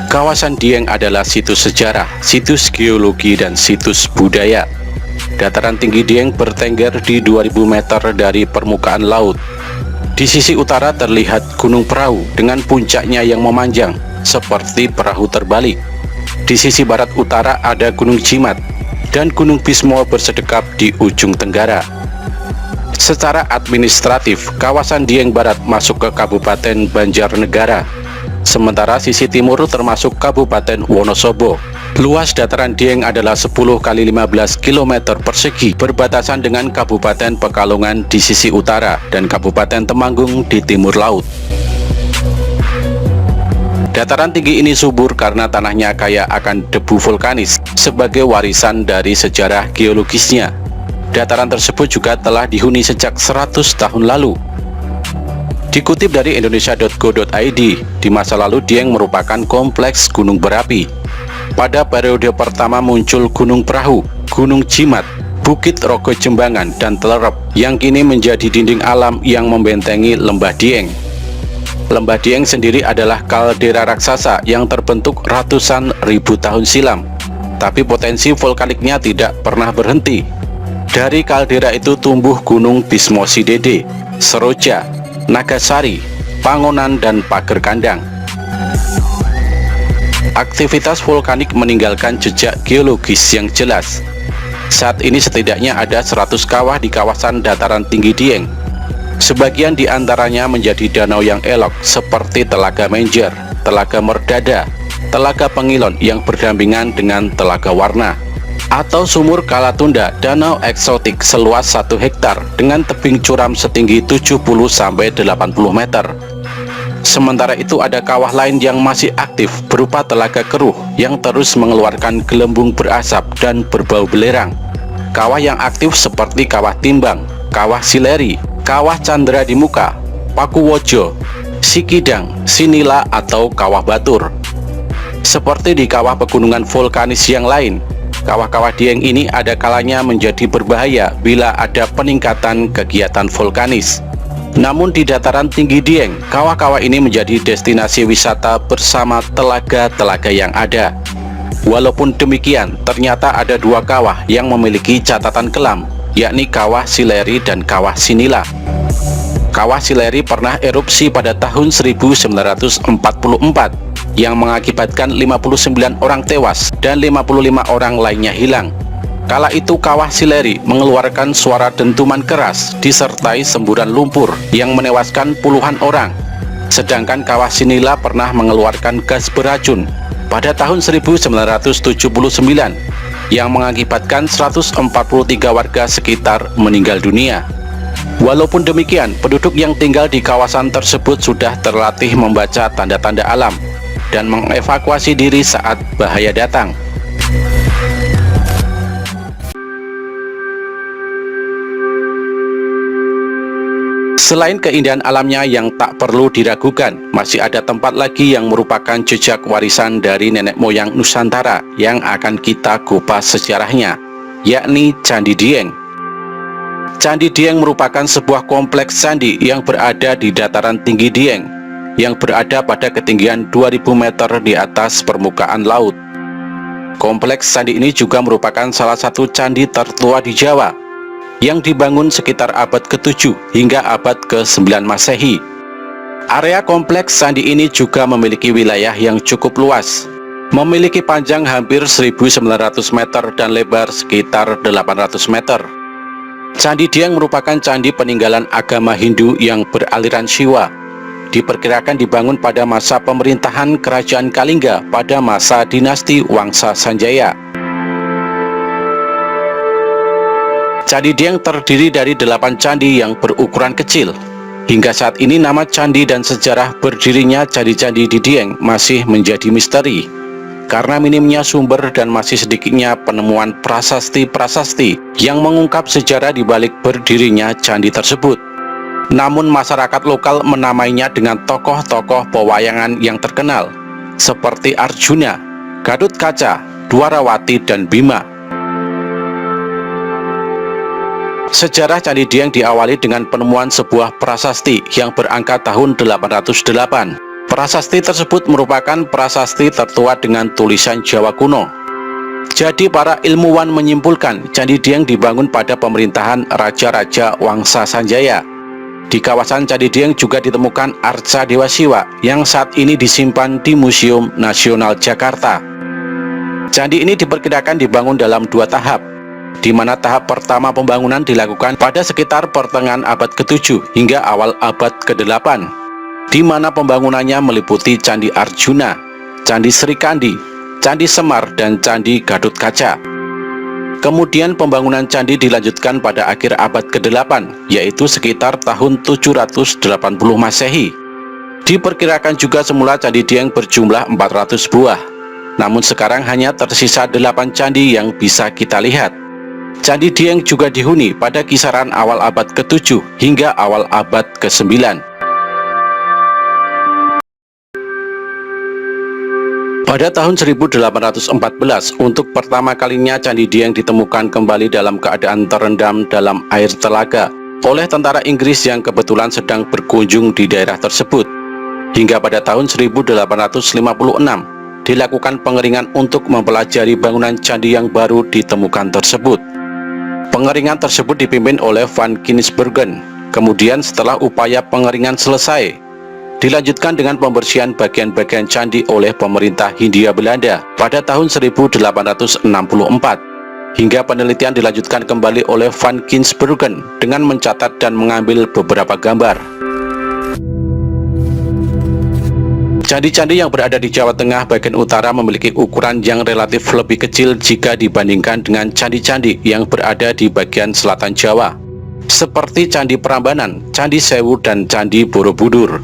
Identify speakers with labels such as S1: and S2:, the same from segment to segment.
S1: Kawasan Dieng adalah situs sejarah, situs geologi, dan situs budaya. Dataran tinggi Dieng bertengger di 2000 meter dari permukaan laut. Di sisi utara terlihat Gunung Perahu dengan puncaknya yang memanjang, seperti perahu terbalik. Di sisi barat utara ada Gunung Jimat, dan Gunung Bismo bersedekap di ujung tenggara. Secara administratif, kawasan Dieng Barat masuk ke Kabupaten Banjarnegara, sementara sisi timur termasuk Kabupaten Wonosobo. Luas dataran Dieng adalah 10 kali 15 km persegi, berbatasan dengan Kabupaten Pekalongan di sisi utara dan Kabupaten Temanggung di timur laut. Dataran tinggi ini subur karena tanahnya kaya akan debu vulkanis sebagai warisan dari sejarah geologisnya. Dataran tersebut juga telah dihuni sejak 100 tahun lalu. Dikutip dari indonesia.go.id, di masa lalu Dieng merupakan kompleks gunung berapi. Pada periode pertama muncul Gunung Perahu, Gunung Jimat, Bukit Rogo Jembangan, dan Telerep yang kini menjadi dinding alam yang membentengi Lembah Dieng. Lembah Dieng sendiri adalah kaldera raksasa yang terbentuk ratusan ribu tahun silam, tapi potensi vulkaniknya tidak pernah berhenti. Dari kaldera itu tumbuh Gunung Bismo Sidede, Seroja, Nagasari, Pangonan, dan Pager Kandang. Aktivitas vulkanik meninggalkan jejak geologis yang jelas. Saat ini setidaknya ada 100 kawah di kawasan dataran tinggi Dieng. Sebagian di antaranya menjadi danau yang elok seperti Telaga Menjer, Telaga Merdada, Telaga Pengilon yang berdampingan dengan Telaga Warna, atau Sumur Kalatunda, danau eksotik seluas 1 hektar dengan tebing curam setinggi 70-80 meter. Sementara itu ada kawah lain yang masih aktif berupa Telaga Keruh yang terus mengeluarkan gelembung berasap dan berbau belerang. Kawah yang aktif seperti Kawah Timbang, Kawah Sileri, Kawah Candra di Muka, Pakuwojo, Sikidang, Sinila, atau Kawah Batur. Seperti di kawah pegunungan vulkanis yang lain, kawah-kawah Dieng ini ada kalanya menjadi berbahaya bila ada peningkatan kegiatan vulkanis. Namun di dataran tinggi Dieng, kawah-kawah ini menjadi destinasi wisata bersama telaga-telaga yang ada. Walaupun demikian, ternyata ada 2 kawah yang memiliki catatan kelam, yakni Kawah Sileri dan Kawah Sinila. Kawah Sileri pernah erupsi pada tahun 1944 yang mengakibatkan 59 orang tewas dan 55 orang lainnya hilang. Kala itu Kawah Sileri mengeluarkan suara dentuman keras disertai semburan lumpur yang menewaskan puluhan orang. Sedangkan Kawah Sinila pernah mengeluarkan gas beracun pada tahun 1979 yang mengakibatkan 143 warga sekitar meninggal dunia. Walaupun demikian, penduduk yang tinggal di kawasan tersebut sudah terlatih membaca tanda-tanda alam dan mengevakuasi diri saat bahaya datang. Selain keindahan alamnya yang tak perlu diragukan, masih ada tempat lagi yang merupakan jejak warisan dari nenek moyang Nusantara yang akan kita kupas sejarahnya, yakni Candi Dieng. Candi Dieng merupakan sebuah kompleks candi yang berada di dataran tinggi Dieng, yang berada pada ketinggian 2000 meter di atas permukaan laut. Kompleks candi ini juga merupakan salah satu candi tertua di Jawa, yang dibangun sekitar abad ke-7 hingga abad ke-9 Masehi. Area kompleks candi ini juga memiliki wilayah yang cukup luas, memiliki panjang hampir 1900 meter dan lebar sekitar 800 meter. Candi Dieng merupakan candi peninggalan agama Hindu yang beraliran Siwa. Diperkirakan dibangun pada masa pemerintahan Kerajaan Kalingga pada masa dinasti Wangsa Sanjaya. Candi Dieng terdiri dari 8 candi yang berukuran kecil. Hingga saat ini nama candi dan sejarah berdirinya candi-candi di Dieng masih menjadi misteri, karena minimnya sumber dan masih sedikitnya penemuan prasasti-prasasti yang mengungkap sejarah di balik berdirinya candi tersebut. Namun masyarakat lokal menamainya dengan tokoh-tokoh pewayangan yang terkenal, seperti Arjuna, Gatotkaca, Dwarawati, dan Bima. Sejarah Candi Dieng diawali dengan penemuan sebuah prasasti yang berangka tahun 808 Prasasti tersebut merupakan prasasti tertua dengan tulisan Jawa kuno. Jadi para ilmuwan menyimpulkan Candi Dieng dibangun pada pemerintahan Raja-Raja Wangsa Sanjaya. Di kawasan Candi Dieng juga ditemukan arca Dewa Siwa yang saat ini disimpan di Museum Nasional Jakarta. Candi ini diperkirakan dibangun dalam 2 tahap, di mana tahap pertama pembangunan dilakukan pada sekitar pertengahan abad ke-7 hingga awal abad ke-8, di mana pembangunannya meliputi Candi Arjuna, Candi Sri Kandi, Candi Semar, dan Candi Gatotkaca. Kemudian pembangunan candi dilanjutkan pada akhir abad ke-8, yaitu sekitar tahun 780 Masehi. Diperkirakan juga semula Candi Dieng berjumlah 400 buah, namun sekarang hanya tersisa 8 candi yang bisa kita lihat. Candi Dieng juga dihuni pada kisaran awal abad ke-7 hingga awal abad ke-9. Pada tahun 1814, untuk pertama kalinya Candi Dieng ditemukan kembali dalam keadaan terendam dalam air telaga oleh tentara Inggris yang kebetulan sedang berkunjung di daerah tersebut. Hingga pada tahun 1856, dilakukan pengeringan untuk mempelajari bangunan candi yang baru ditemukan tersebut. Pengeringan tersebut dipimpin oleh Van Kinsbergen. Kemudian setelah upaya pengeringan selesai, dilanjutkan dengan pembersihan bagian-bagian candi oleh pemerintah Hindia Belanda pada tahun 1864. Hingga penelitian dilanjutkan kembali oleh Van Kinsbergen dengan mencatat dan mengambil beberapa gambar. Candi-candi yang berada di Jawa Tengah bagian utara memiliki ukuran yang relatif lebih kecil jika dibandingkan dengan candi-candi yang berada di bagian selatan Jawa, seperti Candi Prambanan, Candi Sewu, dan Candi Borobudur.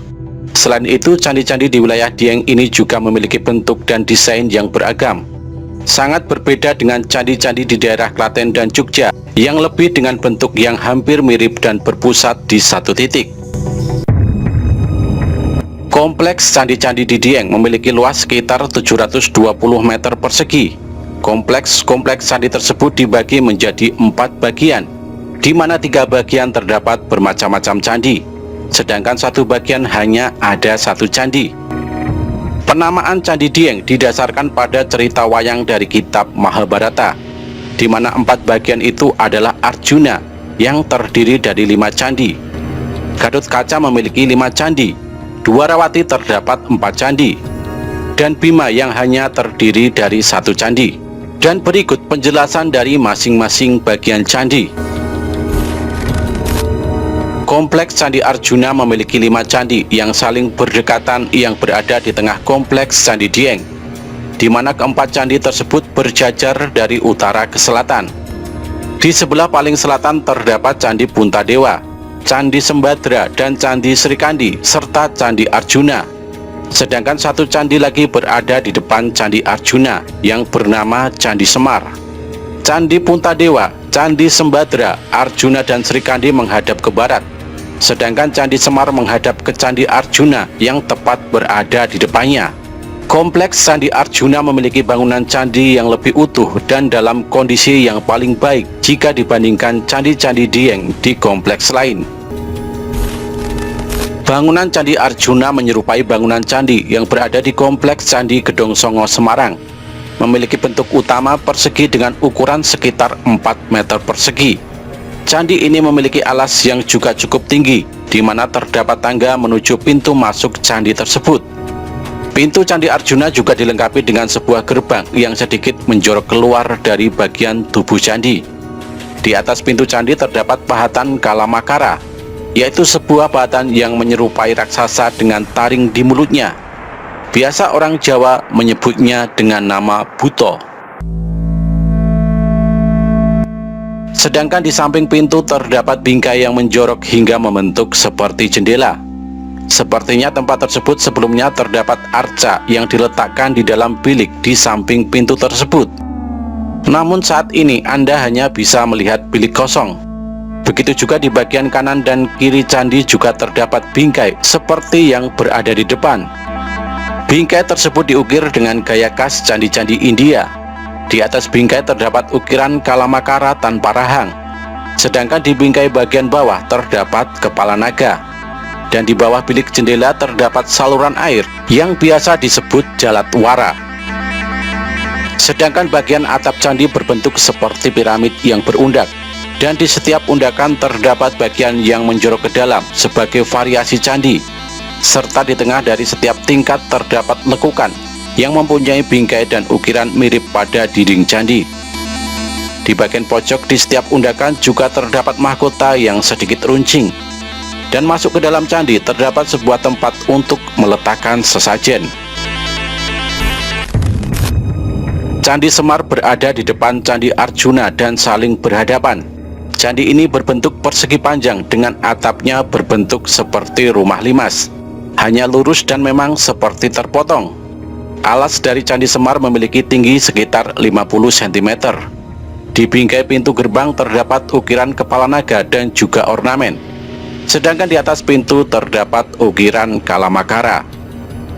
S1: Selain itu, candi-candi di wilayah Dieng ini juga memiliki bentuk dan desain yang beragam. Sangat berbeda dengan candi-candi di daerah Klaten dan Jogja yang lebih dengan bentuk yang hampir mirip dan berpusat di satu titik. Kompleks candi-candi di Dieng memiliki luas sekitar 720 meter persegi. Kompleks candi tersebut dibagi menjadi 4 bagian, di mana 3 bagian terdapat bermacam-macam candi, sedangkan 1 bagian hanya ada 1 candi. Penamaan Candi Dieng didasarkan pada cerita wayang dari kitab Mahabharata, di mana 4 bagian itu adalah Arjuna yang terdiri dari 5 candi, Gatotkaca memiliki 5 candi, Dwarawati terdapat 4 candi, dan Bima yang hanya terdiri dari 1 candi. Dan berikut penjelasan dari masing-masing bagian candi. Kompleks Candi Arjuna memiliki 5 candi yang saling berdekatan yang berada di tengah kompleks Candi Dieng, di mana keempat candi tersebut berjajar dari utara ke selatan. Di sebelah paling selatan terdapat Candi Puntadewa, Candi Sembadra, dan Candi Sri Kandi, serta Candi Arjuna. Sedangkan 1 candi lagi berada di depan Candi Arjuna yang bernama Candi Semar. Candi Puntadewa, Candi Sembadra, Arjuna, dan Sri Kandi menghadap ke barat, sedangkan Candi Semar menghadap ke Candi Arjuna yang tepat berada di depannya. Kompleks Candi Arjuna memiliki bangunan candi yang lebih utuh dan dalam kondisi yang paling baik jika dibandingkan candi-candi Dieng di kompleks lain. Bangunan Candi Arjuna menyerupai bangunan candi yang berada di kompleks Candi Gedong Songo Semarang. Memiliki bentuk utama persegi dengan ukuran sekitar 4 meter persegi. Candi ini memiliki alas yang juga cukup tinggi, di mana terdapat tangga menuju pintu masuk candi tersebut. Pintu Candi Arjuna juga dilengkapi dengan sebuah gerbang yang sedikit menjorok keluar dari bagian tubuh candi. Di atas pintu candi terdapat pahatan Kalamakara, yaitu sebuah pahatan yang menyerupai raksasa dengan taring di mulutnya. Biasa orang Jawa menyebutnya dengan nama Buto. Sedangkan di samping pintu terdapat bingkai yang menjorok hingga membentuk seperti jendela. Sepertinya tempat tersebut sebelumnya terdapat arca yang diletakkan di dalam bilik di samping pintu tersebut. Namun saat ini Anda hanya bisa melihat bilik kosong. Begitu juga di bagian kanan dan kiri candi juga terdapat bingkai seperti yang berada di depan. Bingkai tersebut diukir dengan gaya khas candi-candi India. Di atas bingkai terdapat ukiran Kalamakara tanpa rahang, sedangkan di bingkai bagian bawah terdapat kepala naga. dan di bawah bilik jendela terdapat saluran air yang biasa disebut jalatwara. Sedangkan bagian atap candi berbentuk seperti piramid yang berundak, dan di setiap undakan terdapat bagian yang menjorok ke dalam sebagai variasi candi, serta di tengah dari setiap tingkat terdapat lekukan yang mempunyai bingkai dan ukiran mirip pada dinding candi. Di bagian pojok di setiap undakan juga terdapat mahkota yang sedikit runcing, dan masuk ke dalam candi terdapat sebuah tempat untuk meletakkan sesajen. Candi Semar berada di depan Candi Arjuna dan saling berhadapan. Candi ini berbentuk persegi panjang dengan atapnya berbentuk seperti rumah limas, hanya lurus dan memang seperti terpotong. Alas dari Candi Semar memiliki tinggi sekitar 50 cm. Di bingkai pintu gerbang terdapat ukiran kepala naga dan juga ornamen. Sedangkan di atas pintu terdapat ukiran kalamakara.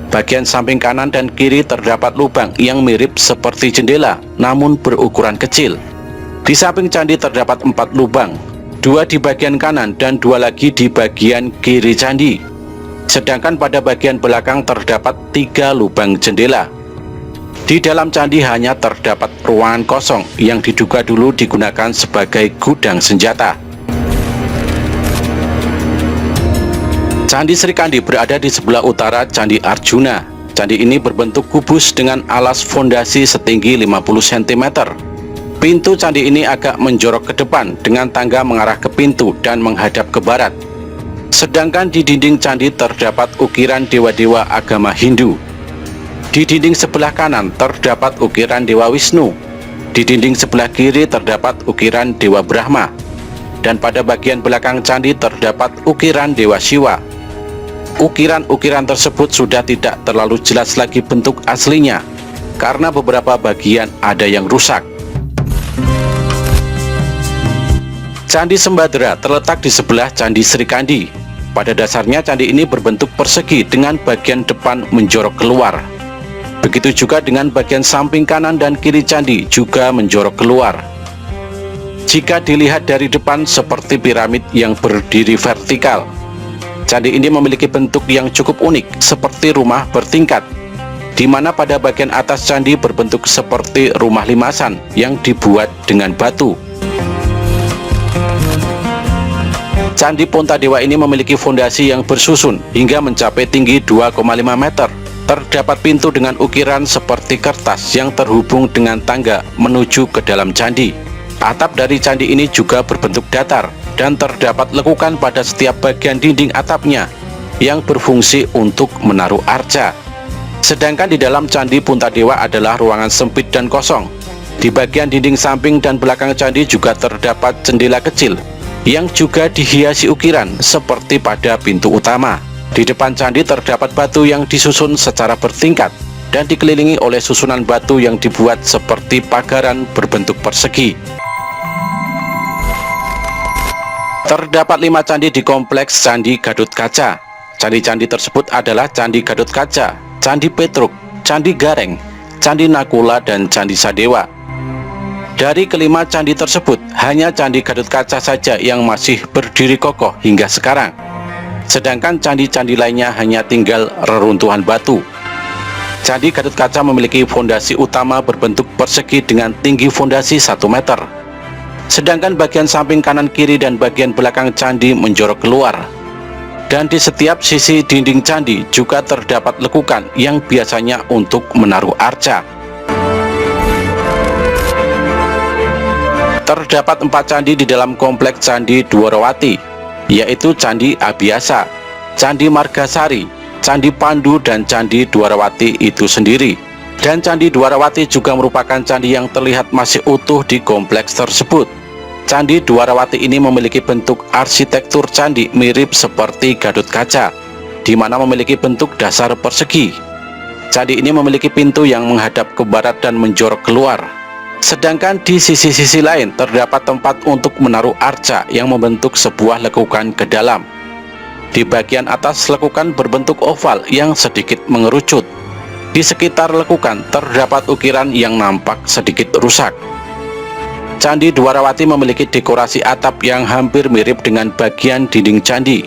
S1: Bagian samping kanan dan kiri terdapat lubang yang mirip seperti jendela, namun berukuran kecil. Di samping candi terdapat 4 lubang, 2 di bagian kanan dan 2 lagi di bagian kiri candi. Sedangkan pada bagian belakang terdapat 3 lubang jendela. Di dalam candi hanya terdapat ruangan kosong yang diduga dulu digunakan sebagai gudang senjata. Candi Sri Kandi berada di sebelah utara Candi Arjuna. Candi ini berbentuk kubus dengan alas fondasi setinggi 50 cm. Pintu candi ini agak menjorok ke depan dengan tangga mengarah ke pintu dan menghadap ke barat. Sedangkan di dinding candi terdapat ukiran dewa-dewa agama Hindu. Di dinding sebelah kanan terdapat ukiran Dewa Wisnu. Di dinding sebelah kiri terdapat ukiran Dewa Brahma. Dan pada bagian belakang candi terdapat ukiran Dewa Siwa. Ukiran-ukiran tersebut sudah tidak terlalu jelas lagi bentuk aslinya, karena beberapa bagian ada yang rusak. Candi Sembadra terletak di sebelah Candi Sri Kandi. Pada dasarnya candi ini berbentuk persegi dengan bagian depan menjorok keluar. Begitu juga dengan bagian samping kanan dan kiri candi juga menjorok keluar. Jika dilihat dari depan seperti piramid yang berdiri vertikal. Candi ini memiliki bentuk yang cukup unik seperti rumah bertingkat, di mana pada bagian atas candi berbentuk seperti rumah limasan yang dibuat dengan batu. Candi Pontadewa ini memiliki fondasi yang bersusun hingga mencapai tinggi 2,5 meter. Terdapat pintu dengan ukiran seperti kertas yang terhubung dengan tangga menuju ke dalam candi. Atap dari candi ini juga berbentuk datar dan terdapat lekukan pada setiap bagian dinding atapnya yang berfungsi untuk menaruh arca. Sedangkan di dalam Candi Puntadewa adalah ruangan sempit dan kosong. Di bagian dinding samping dan belakang candi juga terdapat jendela kecil yang juga dihiasi ukiran seperti pada pintu utama. Di depan candi terdapat batu yang disusun secara bertingkat dan dikelilingi oleh susunan batu yang dibuat seperti pagaran berbentuk persegi. Terdapat 5 candi di kompleks Candi Gatotkaca. Candi-candi tersebut adalah Candi Gatotkaca, Candi Petruk, Candi Gareng, Candi Nakula, dan Candi Sadewa. Dari kelima candi tersebut, hanya Candi Gatotkaca saja yang masih berdiri kokoh hingga sekarang. Sedangkan candi-candi lainnya hanya tinggal reruntuhan batu. Candi Gatotkaca memiliki fondasi utama berbentuk persegi dengan tinggi fondasi 1 meter. Sedangkan bagian samping kanan kiri dan bagian belakang candi menjorok keluar. Dan di setiap sisi dinding candi juga terdapat lekukan yang biasanya untuk menaruh arca. Terdapat 4 candi di dalam kompleks Candi Dwarawati, yaitu Candi Abhyasa, Candi Margasari, Candi Pandu, dan Candi Dwarawati itu sendiri. Dan Candi Dwarawati juga merupakan candi yang terlihat masih utuh di kompleks tersebut. Candi Dwarawati ini memiliki bentuk arsitektur candi mirip seperti Gatotkaca, di mana memiliki bentuk dasar persegi. Candi ini memiliki pintu yang menghadap ke barat dan menjorok keluar. Sedangkan di sisi-sisi lain terdapat tempat untuk menaruh arca yang membentuk sebuah lekukan ke dalam. Di bagian atas lekukan berbentuk oval yang sedikit mengerucut. Di sekitar lekukan terdapat ukiran yang nampak sedikit rusak. Candi Dwarawati memiliki dekorasi atap yang hampir mirip dengan bagian dinding candi.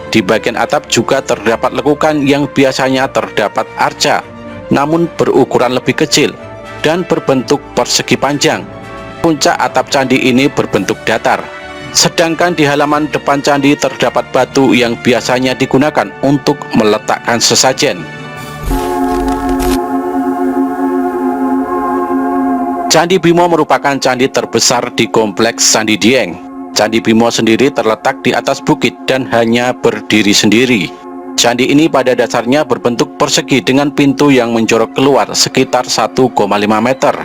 S1: Di bagian atap juga terdapat lekukan yang biasanya terdapat arca, namun berukuran lebih kecil dan berbentuk persegi panjang. Puncak atap candi ini berbentuk datar. Sedangkan di halaman depan candi terdapat batu yang biasanya digunakan untuk meletakkan sesajen. Candi Bimo merupakan candi terbesar di kompleks Candi Dieng. Candi Bimo sendiri terletak di atas bukit dan hanya berdiri sendiri. Candi ini pada dasarnya berbentuk persegi dengan pintu yang menjorok keluar sekitar 1,5 meter.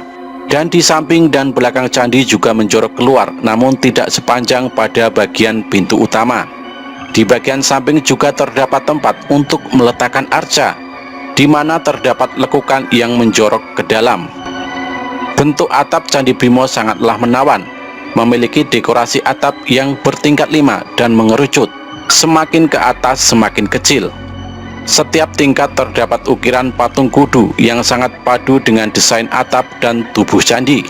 S1: Dan di samping dan belakang candi juga menjorok keluar, namun tidak sepanjang pada bagian pintu utama. Di bagian samping juga terdapat tempat untuk meletakkan arca, di mana terdapat lekukan yang menjorok ke dalam. Bentuk atap Candi Bimo sangatlah menawan, memiliki dekorasi atap yang bertingkat 5 dan mengerucut, semakin ke atas semakin kecil. Setiap tingkat terdapat ukiran patung kudu yang sangat padu dengan desain atap dan tubuh candi.